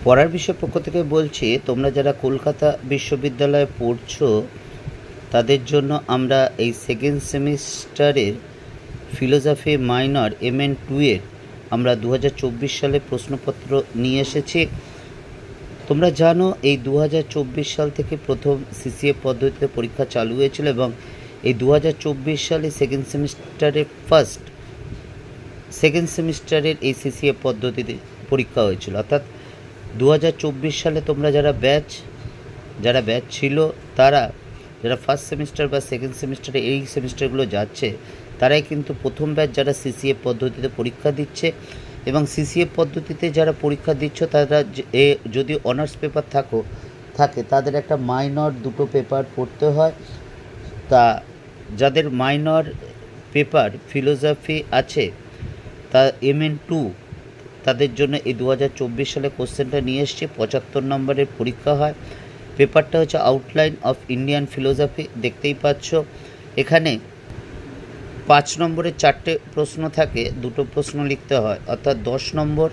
পড়ার বিষয় পক্ষ থেকে বলছি, তোমরা যারা কলকাতা বিশ্ববিদ্যালয়ে পড়ছো তাদের জন্য আমরা এই সেকেন্ড সেমিস্টারের ফিলোসফি মাইনর MN2 এর আমরা 2024 সালে প্রশ্নপত্র নিয়ে এসেছি। তোমরা জানো এই 2024 সাল থেকে প্রথম CCA পদ্ধতিতে পরীক্ষা চালু হয়েছিল এবং এই 2024 সালে সেকেন্ড সেমিস্টারের এই CCA পদ্ধতিতে পরীক্ষা হয়েছিল। অর্থাৎ 2024 সালে তোমরা যারা ব্যাচ ছিল, তারা যারা ফার্স্ট সেমিস্টার বা সেকেন্ড সেমিস্টারে এই সেমিস্টারগুলো যাচ্ছে, তারাই কিন্তু প্রথম ব্যাচ যারা CCA পদ্ধতিতে পরীক্ষা দিচ্ছে। এবং CCA পদ্ধতিতে যারা পরীক্ষা দিচ্ছ তারা যদি অনার্স পেপার থাকে তাদের একটা মাইনর দুটো পেপার পড়তে হয়। তা যাদের মাইনর পেপার ফিলোসফি আছে তা MN2 তাদের জন্য এই 2024 সালে কোশ্চেনটা নিয়ে এসছে। 75 নম্বরের পরীক্ষা হয়। পেপারটা হচ্ছে আউটলাইন অফ ইন্ডিয়ান ফিলোসফি। দেখতেই পাচ্ছ এখানে 5 নম্বরের 4টে প্রশ্ন থাকে, দুটো প্রশ্ন লিখতে হয়, অর্থাৎ 10 নম্বর।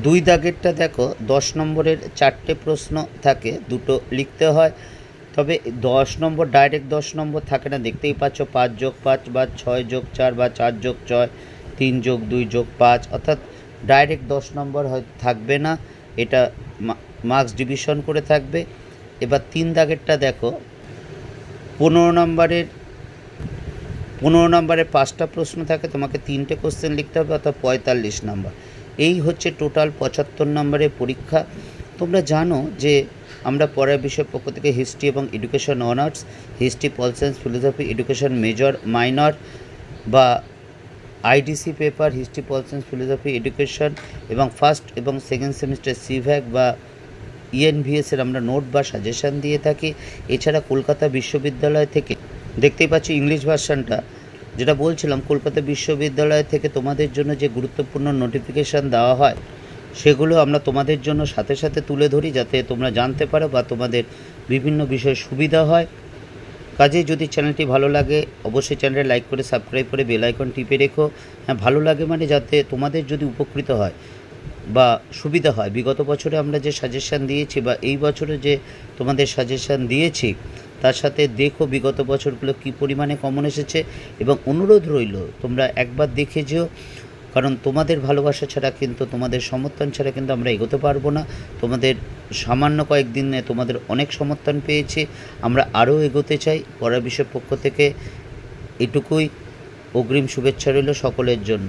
2 দাগেরটা দেখো, 10 নম্বরের 4টে প্রশ্ন থাকে, দুটো লিখতে হয়। তবে 10 নম্বর ডাইরেক্ট 10 নম্বর থাকে না, দেখতেই পাচ্ছ 5+5 বা 6+4 বা 4+6, 3+2+5, অর্থাৎ ডাইরেক্ট 10 নম্বর হয়তো থাকবে না, এটা মার্কস ডিভিশন করে থাকবে। এবার 3 দাগেরটা দেখো, 15 নম্বরের 5টা প্রশ্ন থাকে, তোমাকে 3টে কোশ্চেন লিখতে হবে, অর্থাৎ 45 নম্বর। এই হচ্ছে টোটাল 75 নম্বরের পরীক্ষা। তোমরা জানো যে আমরা পড়ার বিষয় পক্ষ থেকে হিস্ট্রি এবং education honours, history, pol science, philosophy, education major, minor বা IDC paper, history, pol science, philosophy, education এবং ফার্স্ট এবং সেকেন্ড সেমিস্টার CVAC বা ENVS এর আমরা নোট বা সাজেশান দিয়ে থাকি। এছাড়া কলকাতা বিশ্ববিদ্যালয় থেকে দেখতেই পাচ্ছি ইংলিশ ভার্সানটা, যেটা বলছিলাম, কলকাতা বিশ্ববিদ্যালয় থেকে তোমাদের জন্য যে গুরুত্বপূর্ণ নোটিফিকেশান দেওয়া হয় সেগুলো আমরা তোমাদের জন্য সাথে সাথে তুলে ধরি, যাতে তোমরা জানতে পারো বা তোমাদের বিভিন্ন বিষয়ে সুবিধা হয়। কাজে যদি চ্যানেলটি ভালো লাগে অবশ্যই চ্যানেলটি লাইক করে সাবস্ক্রাইব করে বেল আইকন টিপে রেখো। হ্যাঁ, ভালো লাগে মানে যাতে তোমাদের যদি উপকৃত হয় বা সুবিধা হয়। বিগত বছরে আমরা যে সাজেশান দিয়েছি বা এই বছরে যে তোমাদের সাজেশান দিয়েছি তার সাথে দেখো বিগত বছরগুলো কী পরিমাণে কমন এসেছে, এবং অনুরোধ রইল তোমরা একবার দেখে যেও, কারণ তোমাদের ভালোবাসা ছাড়া কিন্তু, তোমাদের সমর্থন ছাড়া কিন্তু আমরা এগোতে পারবো না। তোমাদের সামান্য কয়েকদিনে তোমাদের অনেক সমর্থন পেয়েছি, আমরা আরও এগোতে চাই। পড়ার বিষয় পক্ষ থেকে এটুকুই, অগ্রিম শুভেচ্ছা রইল সকলের জন্য।